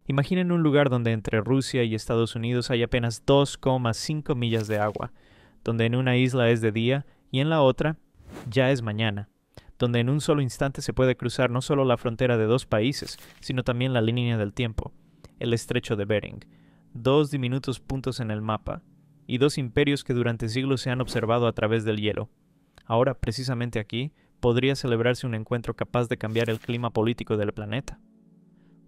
Imaginen un lugar donde entre Rusia y Estados Unidos hay apenas 2,5 millas de agua, donde en una isla es de día y en la otra ya es mañana, donde en un solo instante se puede cruzar no solo la frontera de dos países, sino también la línea del tiempo, el estrecho de Bering, dos diminutos puntos en el mapa, y dos imperios que durante siglos se han observado a través del hielo. Ahora, precisamente aquí, podría celebrarse un encuentro capaz de cambiar el clima político del planeta.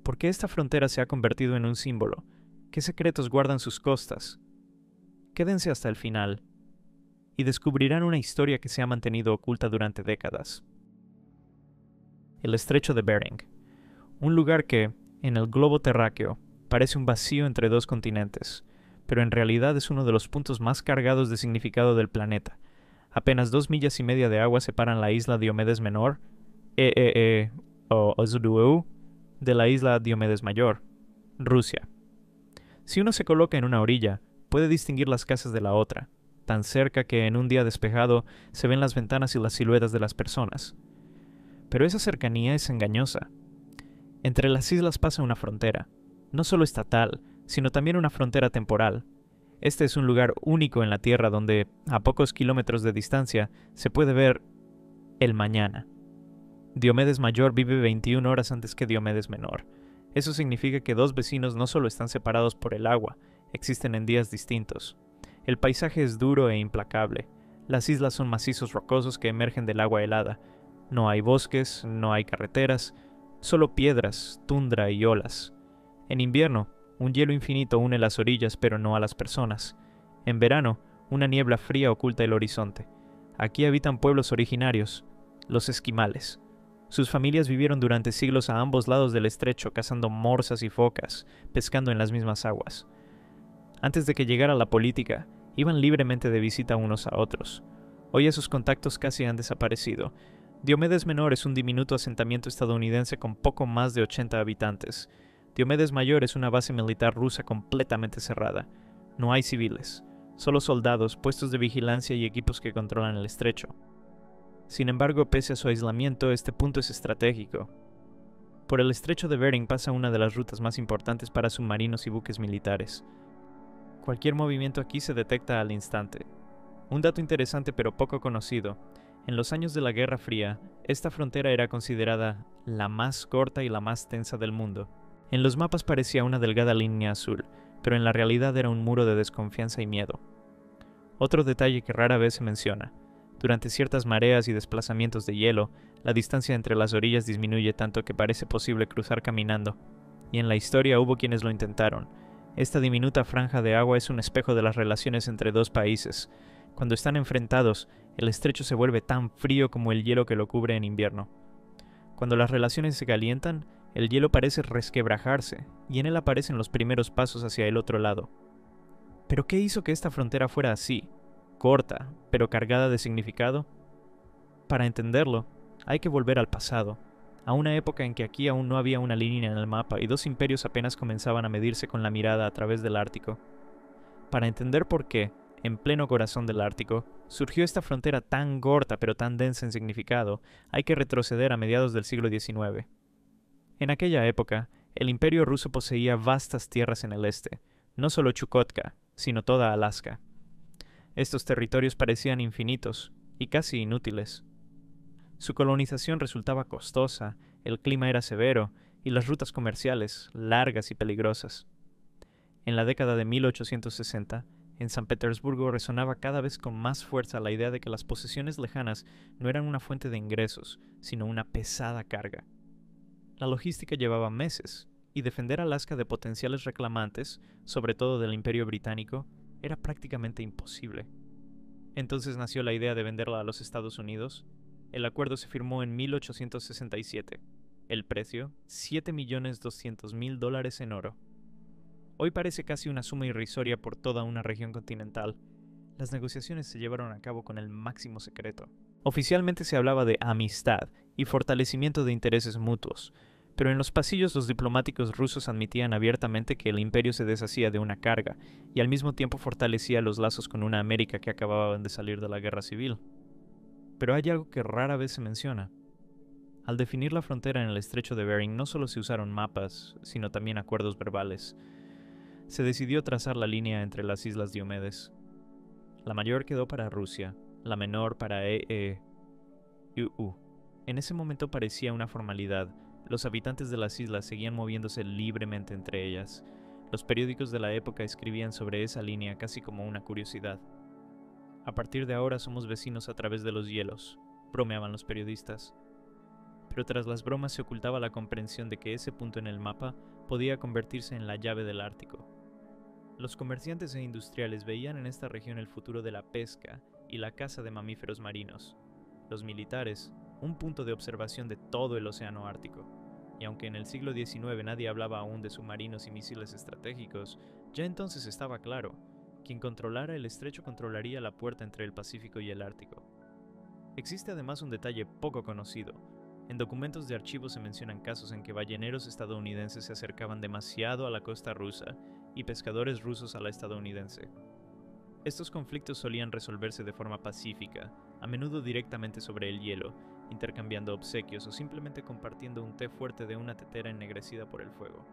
¿Por qué esta frontera se ha convertido en un símbolo? ¿Qué secretos guardan sus costas? Quédense hasta el final y descubrirán una historia que se ha mantenido oculta durante décadas. El estrecho de Bering, un lugar que, en el globo terráqueo, parece un vacío entre dos continentes, pero en realidad es uno de los puntos más cargados de significado del planeta. Apenas 2,5 millas de agua separan la isla Diomedes Menor, o Oslueu, de la isla Diomedes Mayor, Rusia. Si uno se coloca en una orilla, puede distinguir las casas de la otra, tan cerca que en un día despejado se ven las ventanas y las siluetas de las personas. Pero esa cercanía es engañosa. Entre las islas pasa una frontera, no solo estatal, sino también una frontera temporal. Este es un lugar único en la Tierra donde, a pocos kilómetros de distancia, se puede ver el mañana. Diomedes Mayor vive 21 horas antes que Diomedes Menor. Eso significa que dos vecinos no solo están separados por el agua, existen en días distintos. El paisaje es duro e implacable. Las islas son macizos rocosos que emergen del agua helada. No hay bosques, no hay carreteras, solo piedras, tundra y olas. En invierno, un hielo infinito une las orillas pero no a las personas. En verano, una niebla fría oculta el horizonte. Aquí habitan pueblos originarios, los esquimales. Sus familias vivieron durante siglos a ambos lados del estrecho, cazando morsas y focas, pescando en las mismas aguas. Antes de que llegara la política, iban libremente de visita unos a otros. Hoy esos contactos casi han desaparecido. Diomedes Menor es un diminuto asentamiento estadounidense con poco más de 80 habitantes. Diomedes Mayor es una base militar rusa completamente cerrada. No hay civiles, solo soldados, puestos de vigilancia y equipos que controlan el estrecho. Sin embargo, pese a su aislamiento, este punto es estratégico. Por el estrecho de Bering pasa una de las rutas más importantes para submarinos y buques militares. Cualquier movimiento aquí se detecta al instante. Un dato interesante pero poco conocido: en los años de la Guerra Fría, esta frontera era considerada la más corta y la más tensa del mundo. En los mapas parecía una delgada línea azul, pero en la realidad era un muro de desconfianza y miedo. Otro detalle que rara vez se menciona: durante ciertas mareas y desplazamientos de hielo, la distancia entre las orillas disminuye tanto que parece posible cruzar caminando. Y en la historia hubo quienes lo intentaron. Esta diminuta franja de agua es un espejo de las relaciones entre dos países. Cuando están enfrentados, el estrecho se vuelve tan frío como el hielo que lo cubre en invierno. Cuando las relaciones se calientan, el hielo parece resquebrajarse, y en él aparecen los primeros pasos hacia el otro lado. ¿Pero qué hizo que esta frontera fuera así? Corta, pero cargada de significado. Para entenderlo, hay que volver al pasado, a una época en que aquí aún no había una línea en el mapa y dos imperios apenas comenzaban a medirse con la mirada a través del Ártico. Para entender por qué, en pleno corazón del Ártico, surgió esta frontera tan corta pero tan densa en significado, hay que retroceder a mediados del siglo XIX. En aquella época, el Imperio ruso poseía vastas tierras en el este, no solo Chukotka, sino toda Alaska. Estos territorios parecían infinitos y casi inútiles. Su colonización resultaba costosa, el clima era severo y las rutas comerciales largas y peligrosas. En la década de 1860, en San Petersburgo resonaba cada vez con más fuerza la idea de que las posesiones lejanas no eran una fuente de ingresos, sino una pesada carga. La logística llevaba meses, y defender Alaska de potenciales reclamantes, sobre todo del Imperio Británico, era prácticamente imposible. Entonces nació la idea de venderla a los Estados Unidos. El acuerdo se firmó en 1867. El precio, $7.200.000 en oro. Hoy parece casi una suma irrisoria por toda una región continental. Las negociaciones se llevaron a cabo con el máximo secreto. Oficialmente se hablaba de amistad y fortalecimiento de intereses mutuos, pero en los pasillos los diplomáticos rusos admitían abiertamente que el imperio se deshacía de una carga y al mismo tiempo fortalecía los lazos con una América que acababa de salir de la guerra civil. Pero hay algo que rara vez se menciona. Al definir la frontera en el estrecho de Bering no solo se usaron mapas, sino también acuerdos verbales. Se decidió trazar la línea entre las islas Diomedes. La mayor quedó para Rusia, la menor para EEUU. En ese momento parecía una formalidad. Los habitantes de las islas seguían moviéndose libremente entre ellas. Los periódicos de la época escribían sobre esa línea casi como una curiosidad. A partir de ahora somos vecinos a través de los hielos, bromeaban los periodistas. Pero tras las bromas se ocultaba la comprensión de que ese punto en el mapa podía convertirse en la llave del Ártico. Los comerciantes e industriales veían en esta región el futuro de la pesca y la caza de mamíferos marinos. Los militares, un punto de observación de todo el océano Ártico. Y aunque en el siglo XIX nadie hablaba aún de submarinos y misiles estratégicos, ya entonces estaba claro, quien controlara el estrecho controlaría la puerta entre el Pacífico y el Ártico. Existe además un detalle poco conocido. En documentos de archivo se mencionan casos en que balleneros estadounidenses se acercaban demasiado a la costa rusa y pescadores rusos a la estadounidense. Estos conflictos solían resolverse de forma pacífica, a menudo directamente sobre el hielo, intercambiando obsequios o simplemente compartiendo un té fuerte de una tetera ennegrecida por el fuego.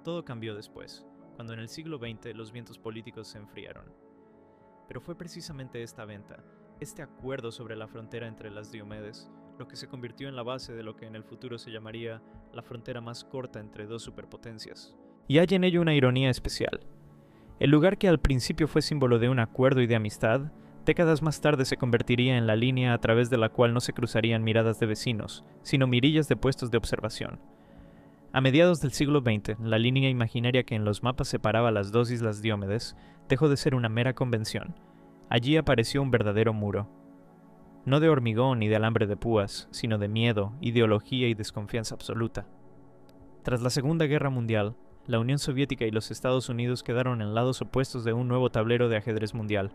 Todo cambió después, cuando en el siglo XX los vientos políticos se enfriaron. Pero fue precisamente esta venta, este acuerdo sobre la frontera entre las Diomedes, lo que se convirtió en la base de lo que en el futuro se llamaría la frontera más corta entre dos superpotencias. Y hay en ello una ironía especial. El lugar que al principio fue símbolo de un acuerdo y de amistad, décadas más tarde se convertiría en la línea a través de la cual no se cruzarían miradas de vecinos, sino mirillas de puestos de observación. A mediados del siglo XX, la línea imaginaria que en los mapas separaba las dos islas Diomedes dejó de ser una mera convención. Allí apareció un verdadero muro. No de hormigón ni de alambre de púas, sino de miedo, ideología y desconfianza absoluta. Tras la Segunda Guerra Mundial, la Unión Soviética y los Estados Unidos quedaron en lados opuestos de un nuevo tablero de ajedrez mundial.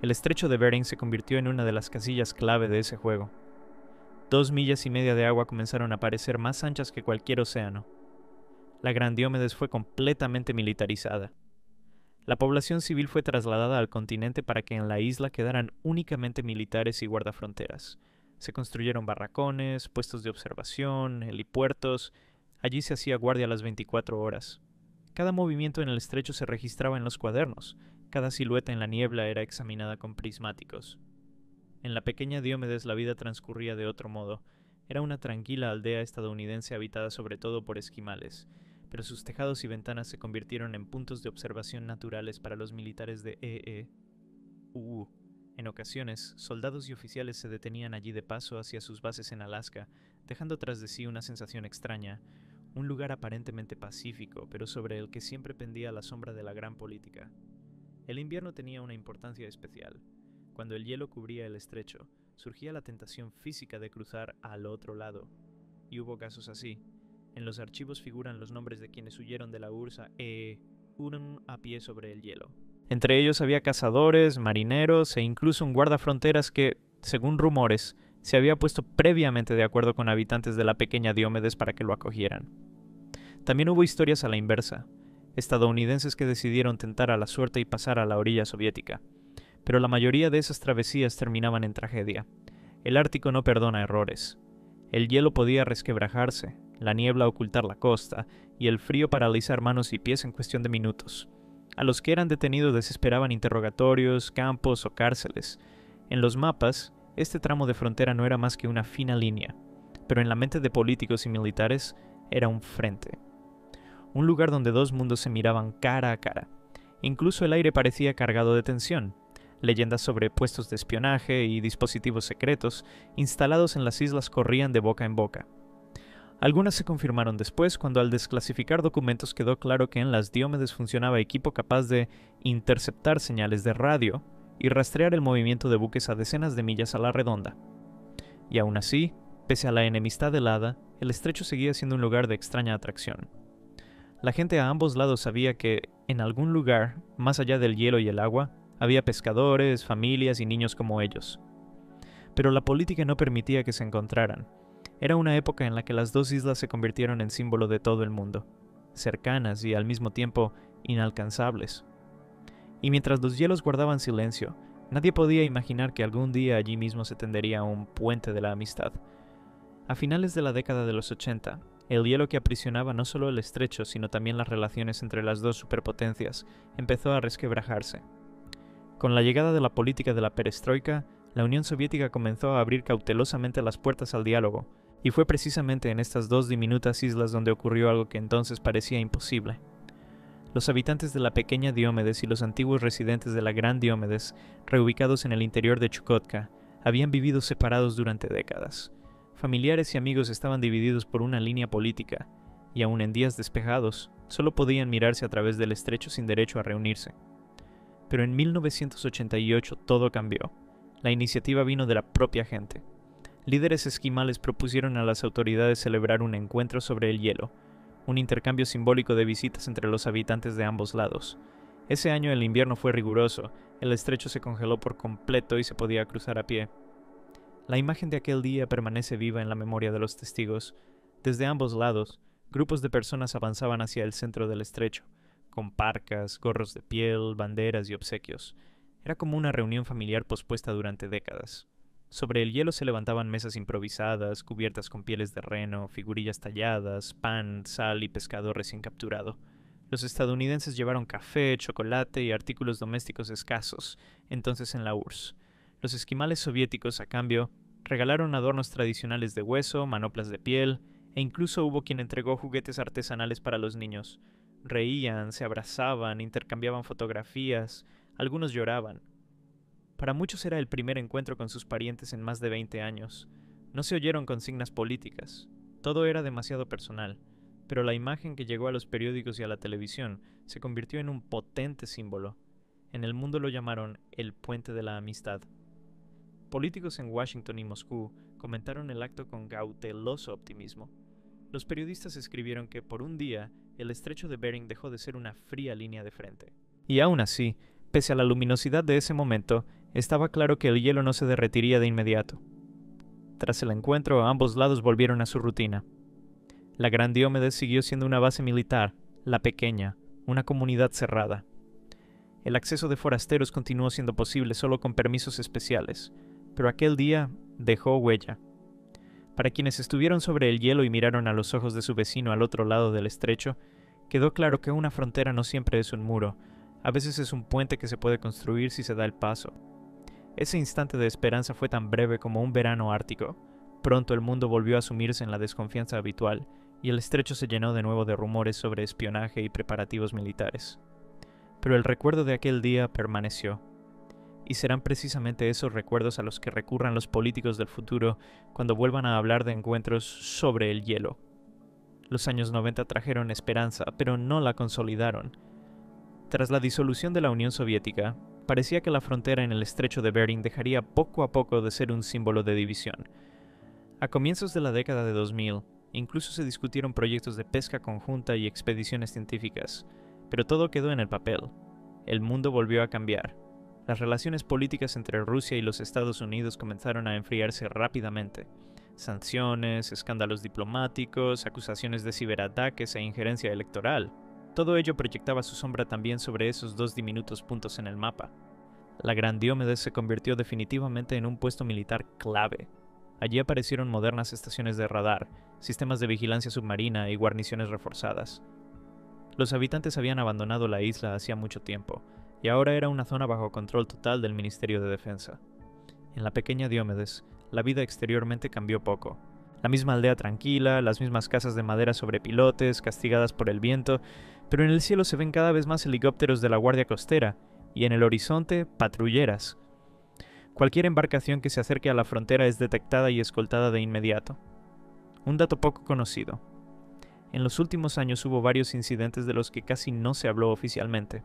El estrecho de Bering se convirtió en una de las casillas clave de ese juego. 2,5 millas de agua comenzaron a parecer más anchas que cualquier océano. La Gran Diomedes fue completamente militarizada. La población civil fue trasladada al continente para que en la isla quedaran únicamente militares y guardafronteras. Se construyeron barracones, puestos de observación, helipuertos. Allí se hacía guardia a las 24 horas. Cada movimiento en el estrecho se registraba en los cuadernos. Cada silueta en la niebla era examinada con prismáticos. En la pequeña Diomedes la vida transcurría de otro modo. Era una tranquila aldea estadounidense habitada sobre todo por esquimales, pero sus tejados y ventanas se convirtieron en puntos de observación naturales para los militares de EEUU. En ocasiones, soldados y oficiales se detenían allí de paso hacia sus bases en Alaska, dejando tras de sí una sensación extraña, un lugar aparentemente pacífico, pero sobre el que siempre pendía la sombra de la gran política. El invierno tenía una importancia especial. Cuando el hielo cubría el estrecho, surgía la tentación física de cruzar al otro lado. Y hubo casos así. En los archivos figuran los nombres de quienes huyeron de la URSS huyeron a pie sobre el hielo. Entre ellos había cazadores, marineros e incluso un guardafronteras que, según rumores, se había puesto previamente de acuerdo con habitantes de la pequeña Diomedes para que lo acogieran. También hubo historias a la inversa, estadounidenses que decidieron tentar a la suerte y pasar a la orilla soviética. Pero la mayoría de esas travesías terminaban en tragedia. El Ártico no perdona errores. El hielo podía resquebrajarse, la niebla ocultar la costa y el frío paralizar manos y pies en cuestión de minutos. A los que eran detenidos les esperaban interrogatorios, campos o cárceles. En los mapas, este tramo de frontera no era más que una fina línea, pero en la mente de políticos y militares era un frente. Un lugar donde dos mundos se miraban cara a cara. Incluso el aire parecía cargado de tensión. Leyendas sobre puestos de espionaje y dispositivos secretos instalados en las islas corrían de boca en boca. Algunas se confirmaron después cuando al desclasificar documentos quedó claro que en las Diomedes funcionaba equipo capaz de interceptar señales de radio y rastrear el movimiento de buques a decenas de millas a la redonda. Y aún así, pese a la enemistad helada, el estrecho seguía siendo un lugar de extraña atracción. La gente a ambos lados sabía que, en algún lugar, más allá del hielo y el agua, había pescadores, familias y niños como ellos. Pero la política no permitía que se encontraran. Era una época en la que las dos islas se convirtieron en símbolo de todo el mundo, cercanas y al mismo tiempo inalcanzables. Y mientras los hielos guardaban silencio, nadie podía imaginar que algún día allí mismo se tendería un puente de la amistad. A finales de la década de los 80, el hielo que aprisionaba no solo el estrecho, sino también las relaciones entre las dos superpotencias, empezó a resquebrajarse. Con la llegada de la política de la perestroika, la Unión Soviética comenzó a abrir cautelosamente las puertas al diálogo, y fue precisamente en estas dos diminutas islas donde ocurrió algo que entonces parecía imposible. Los habitantes de la pequeña Diomedes y los antiguos residentes de la gran Diomedes, reubicados en el interior de Chukotka, habían vivido separados durante décadas. Familiares y amigos estaban divididos por una línea política, y aun en días despejados, solo podían mirarse a través del estrecho sin derecho a reunirse. Pero en 1988 todo cambió. La iniciativa vino de la propia gente. Líderes esquimales propusieron a las autoridades celebrar un encuentro sobre el hielo, un intercambio simbólico de visitas entre los habitantes de ambos lados. Ese año el invierno fue riguroso, el estrecho se congeló por completo y se podía cruzar a pie. La imagen de aquel día permanece viva en la memoria de los testigos. Desde ambos lados, grupos de personas avanzaban hacia el centro del estrecho, con parcas, gorros de piel, banderas y obsequios. Era como una reunión familiar pospuesta durante décadas. Sobre el hielo se levantaban mesas improvisadas, cubiertas con pieles de reno, figurillas talladas, pan, sal y pescado recién capturado. Los estadounidenses llevaron café, chocolate y artículos domésticos escasos, entonces en la URSS. Los esquimales soviéticos, a cambio, regalaron adornos tradicionales de hueso, manoplas de piel, e incluso hubo quien entregó juguetes artesanales para los niños. Reían, se abrazaban, intercambiaban fotografías, algunos lloraban. Para muchos era el primer encuentro con sus parientes en más de 20 años. No se oyeron consignas políticas. Todo era demasiado personal, pero la imagen que llegó a los periódicos y a la televisión se convirtió en un potente símbolo. En el mundo lo llamaron el Puente de la Amistad. Políticos en Washington y Moscú comentaron el acto con cauteloso optimismo. Los periodistas escribieron que por un día el estrecho de Bering dejó de ser una fría línea de frente. Y aún así, pese a la luminosidad de ese momento, estaba claro que el hielo no se derretiría de inmediato. Tras el encuentro, ambos lados volvieron a su rutina. La Gran Diomedes siguió siendo una base militar, la pequeña, una comunidad cerrada. El acceso de forasteros continuó siendo posible solo con permisos especiales, pero aquel día dejó huella. Para quienes estuvieron sobre el hielo y miraron a los ojos de su vecino al otro lado del estrecho, quedó claro que una frontera no siempre es un muro, a veces es un puente que se puede construir si se da el paso. Ese instante de esperanza fue tan breve como un verano ártico. Pronto el mundo volvió a sumirse en la desconfianza habitual, y el estrecho se llenó de nuevo de rumores sobre espionaje y preparativos militares. Pero el recuerdo de aquel día permaneció. Y serán precisamente esos recuerdos a los que recurran los políticos del futuro cuando vuelvan a hablar de encuentros sobre el hielo. Los años 90 trajeron esperanza, pero no la consolidaron. Tras la disolución de la Unión Soviética, parecía que la frontera en el estrecho de Bering dejaría poco a poco de ser un símbolo de división. A comienzos de la década de 2000, incluso se discutieron proyectos de pesca conjunta y expediciones científicas, pero todo quedó en el papel. El mundo volvió a cambiar. Las relaciones políticas entre Rusia y los Estados Unidos comenzaron a enfriarse rápidamente. Sanciones, escándalos diplomáticos, acusaciones de ciberataques e injerencia electoral. Todo ello proyectaba su sombra también sobre esos dos diminutos puntos en el mapa. La Gran Diomedes se convirtió definitivamente en un puesto militar clave. Allí aparecieron modernas estaciones de radar, sistemas de vigilancia submarina y guarniciones reforzadas. Los habitantes habían abandonado la isla hacía mucho tiempo, y ahora era una zona bajo control total del Ministerio de Defensa. En la pequeña Diomedes, la vida exteriormente cambió poco. La misma aldea tranquila, las mismas casas de madera sobre pilotes, castigadas por el viento, pero en el cielo se ven cada vez más helicópteros de la Guardia Costera, y en el horizonte, patrulleras. Cualquier embarcación que se acerque a la frontera es detectada y escoltada de inmediato. Un dato poco conocido. En los últimos años hubo varios incidentes de los que casi no se habló oficialmente.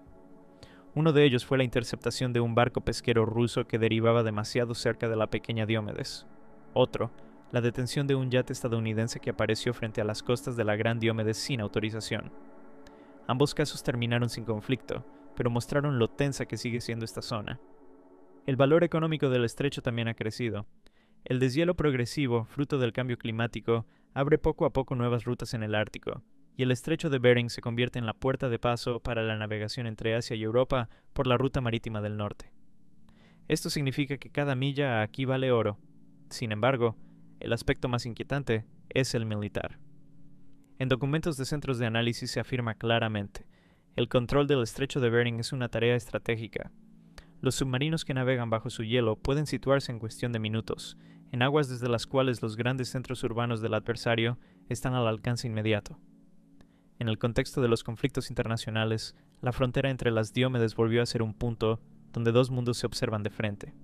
Uno de ellos fue la interceptación de un barco pesquero ruso que derivaba demasiado cerca de la pequeña Diomedes. Otro, la detención de un yate estadounidense que apareció frente a las costas de la Gran Diomedes sin autorización. Ambos casos terminaron sin conflicto, pero mostraron lo tensa que sigue siendo esta zona. El valor económico del estrecho también ha crecido. El deshielo progresivo, fruto del cambio climático, abre poco a poco nuevas rutas en el Ártico, y el estrecho de Bering se convierte en la puerta de paso para la navegación entre Asia y Europa por la ruta marítima del norte. Esto significa que cada milla aquí vale oro. Sin embargo, El aspecto más inquietante es el militar. En documentos de centros de análisis se afirma claramente: el control del estrecho de Bering es una tarea estratégica. Los submarinos que navegan bajo su hielo pueden situarse en cuestión de minutos, en aguas desde las cuales los grandes centros urbanos del adversario están al alcance inmediato. En el contexto de los conflictos internacionales, la frontera entre las Diomedes volvió a ser un punto donde dos mundos se observan de frente.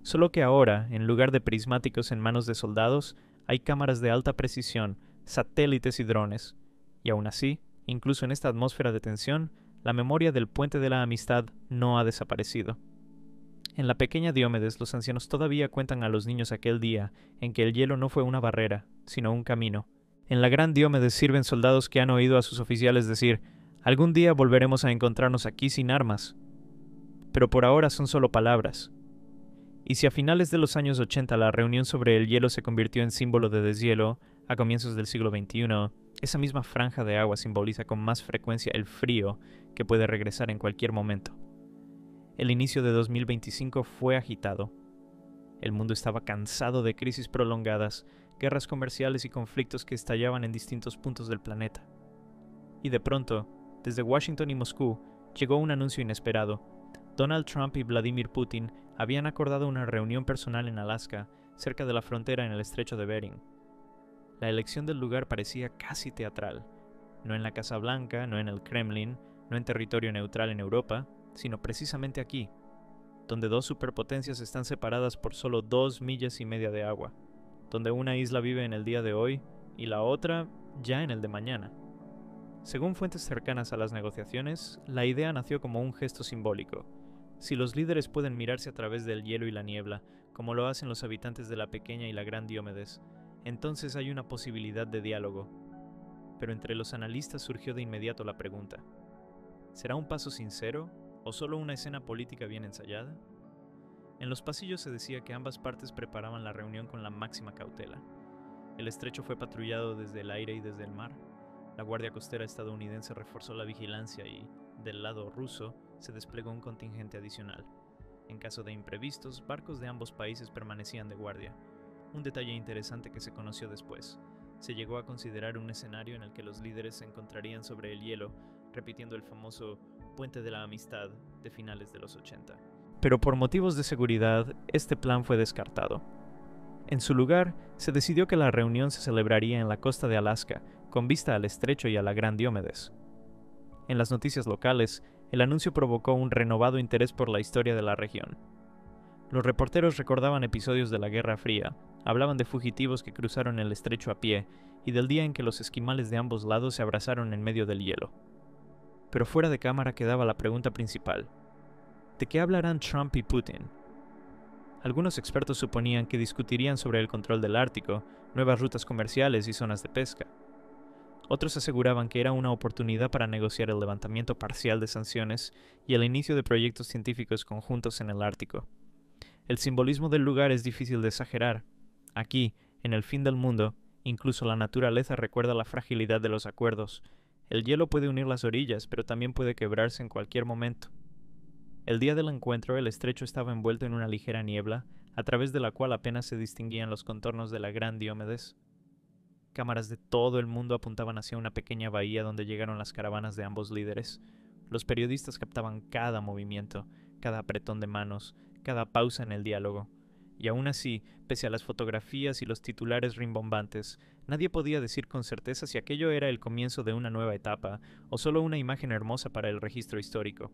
Solo que ahora, en lugar de prismáticos en manos de soldados, hay cámaras de alta precisión, satélites y drones. Y aún así, incluso en esta atmósfera de tensión, la memoria del puente de la amistad no ha desaparecido. En la pequeña Diomedes, los ancianos todavía cuentan a los niños aquel día en que el hielo no fue una barrera, sino un camino. En la gran Diomedes sirven soldados que han oído a sus oficiales decir: algún día volveremos a encontrarnos aquí sin armas. Pero por ahora son solo palabras. Y si a finales de los años 80 la reunión sobre el hielo se convirtió en símbolo de deshielo, a comienzos del siglo XXI, esa misma franja de agua simboliza con más frecuencia el frío que puede regresar en cualquier momento. El inicio de 2025 fue agitado. El mundo estaba cansado de crisis prolongadas, guerras comerciales y conflictos que estallaban en distintos puntos del planeta. Y de pronto, desde Washington y Moscú, llegó un anuncio inesperado. Donald Trump y Vladimir Putin habían acordado una reunión personal en Alaska, cerca de la frontera en el estrecho de Bering. La elección del lugar parecía casi teatral. No en la Casa Blanca, no en el Kremlin, no en territorio neutral en Europa, sino precisamente aquí, donde dos superpotencias están separadas por solo 2,5 millas de agua, donde una isla vive en el día de hoy y la otra ya en el de mañana. Según fuentes cercanas a las negociaciones, la idea nació como un gesto simbólico. Si los líderes pueden mirarse a través del hielo y la niebla, como lo hacen los habitantes de la pequeña y la gran Diomedes, entonces hay una posibilidad de diálogo. Pero entre los analistas surgió de inmediato la pregunta: ¿será un paso sincero o solo una escena política bien ensayada? En los pasillos se decía que ambas partes preparaban la reunión con la máxima cautela. El estrecho fue patrullado desde el aire y desde el mar. La Guardia Costera estadounidense reforzó la vigilancia y, del lado ruso, se desplegó un contingente adicional. En caso de imprevistos, barcos de ambos países permanecían de guardia. Un detalle interesante que se conoció después: se llegó a considerar un escenario en el que los líderes se encontrarían sobre el hielo, repitiendo el famoso Puente de la Amistad de finales de los 80. Pero por motivos de seguridad, este plan fue descartado. En su lugar, se decidió que la reunión se celebraría en la costa de Alaska, con vista al estrecho y a la gran Diomedes. En las noticias locales, el anuncio provocó un renovado interés por la historia de la región. Los reporteros recordaban episodios de la Guerra Fría, hablaban de fugitivos que cruzaron el estrecho a pie y del día en que los esquimales de ambos lados se abrazaron en medio del hielo. Pero fuera de cámara quedaba la pregunta principal: ¿de qué hablarán Trump y Putin? Algunos expertos suponían que discutirían sobre el control del Ártico, nuevas rutas comerciales y zonas de pesca. Otros aseguraban que era una oportunidad para negociar el levantamiento parcial de sanciones y el inicio de proyectos científicos conjuntos en el Ártico. El simbolismo del lugar es difícil de exagerar. Aquí, en el fin del mundo, incluso la naturaleza recuerda la fragilidad de los acuerdos. El hielo puede unir las orillas, pero también puede quebrarse en cualquier momento. El día del encuentro, el estrecho estaba envuelto en una ligera niebla, a través de la cual apenas se distinguían los contornos de la gran Diomedes. Cámaras de todo el mundo apuntaban hacia una pequeña bahía donde llegaron las caravanas de ambos líderes. Los periodistas captaban cada movimiento, cada apretón de manos, cada pausa en el diálogo. Y aún así, pese a las fotografías y los titulares rimbombantes, nadie podía decir con certeza si aquello era el comienzo de una nueva etapa o solo una imagen hermosa para el registro histórico.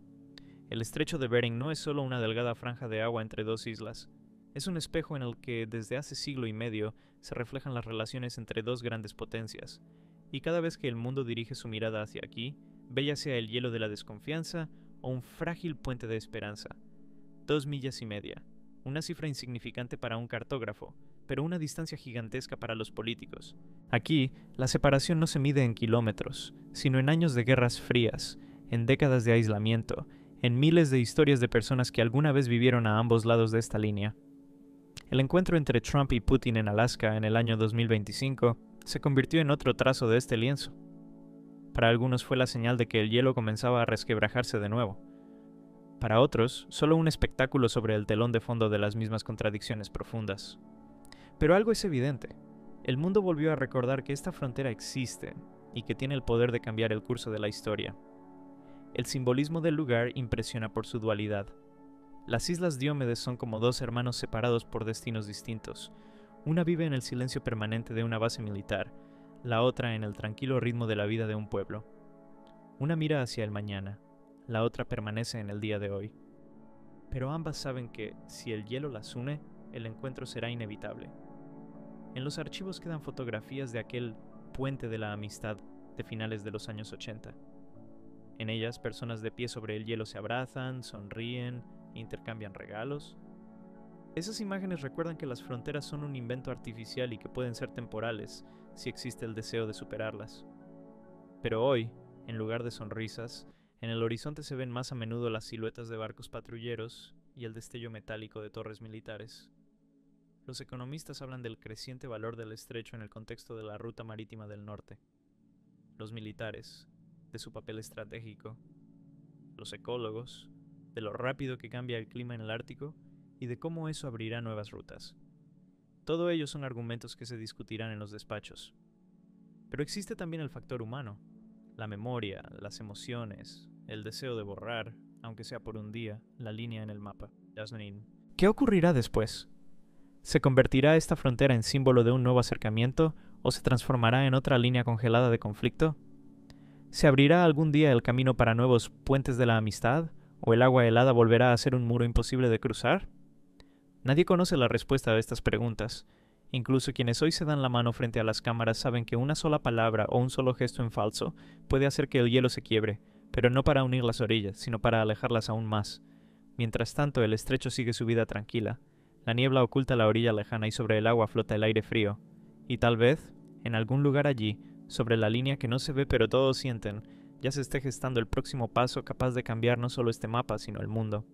El estrecho de Bering no es solo una delgada franja de agua entre dos islas. Es un espejo en el que, desde hace siglo y medio, se reflejan las relaciones entre dos grandes potencias. Y cada vez que el mundo dirige su mirada hacia aquí, ve ya sea el hielo de la desconfianza o un frágil puente de esperanza. 2,5 millas. Una cifra insignificante para un cartógrafo, pero una distancia gigantesca para los políticos. Aquí, la separación no se mide en kilómetros, sino en años de guerras frías, en décadas de aislamiento, en miles de historias de personas que alguna vez vivieron a ambos lados de esta línea. El encuentro entre Trump y Putin en Alaska en el año 2025 se convirtió en otro trazo de este lienzo. Para algunos fue la señal de que el hielo comenzaba a resquebrajarse de nuevo. Para otros, solo un espectáculo sobre el telón de fondo de las mismas contradicciones profundas. Pero algo es evidente. El mundo volvió a recordar que esta frontera existe y que tiene el poder de cambiar el curso de la historia. El simbolismo del lugar impresiona por su dualidad. Las Islas Diómedes son como dos hermanos separados por destinos distintos. Una vive en el silencio permanente de una base militar, la otra en el tranquilo ritmo de la vida de un pueblo. Una mira hacia el mañana, la otra permanece en el día de hoy. Pero ambas saben que, si el hielo las une, el encuentro será inevitable. En los archivos quedan fotografías de aquel puente de la amistad de finales de los años 80. En ellas, personas de pie sobre el hielo se abrazan, sonríen, intercambian regalos. Esas imágenes recuerdan que las fronteras son un invento artificial y que pueden ser temporales si existe el deseo de superarlas. Pero hoy, en lugar de sonrisas, en el horizonte se ven más a menudo las siluetas de barcos patrulleros y el destello metálico de torres militares. Los economistas hablan del creciente valor del estrecho en el contexto de la ruta marítima del norte. Los militares, de su papel estratégico. Los ecólogos, de lo rápido que cambia el clima en el Ártico y de cómo eso abrirá nuevas rutas. Todo ello son argumentos que se discutirán en los despachos. Pero existe también el factor humano, la memoria, las emociones, el deseo de borrar, aunque sea por un día, la línea en el mapa. Jasmine. ¿Qué ocurrirá después? ¿Se convertirá esta frontera en símbolo de un nuevo acercamiento o se transformará en otra línea congelada de conflicto? ¿Se abrirá algún día el camino para nuevos puentes de la amistad o el agua helada volverá a ser un muro imposible de cruzar? Nadie conoce la respuesta a estas preguntas. Incluso quienes hoy se dan la mano frente a las cámaras saben que una sola palabra o un solo gesto en falso puede hacer que el hielo se quiebre, pero no para unir las orillas, sino para alejarlas aún más. Mientras tanto, el estrecho sigue su vida tranquila. La niebla oculta la orilla lejana y sobre el agua flota el aire frío. Y tal vez, en algún lugar allí, sobre la línea que no se ve pero todos sienten, ya se esté gestando el próximo paso capaz de cambiar no solo este mapa, sino el mundo.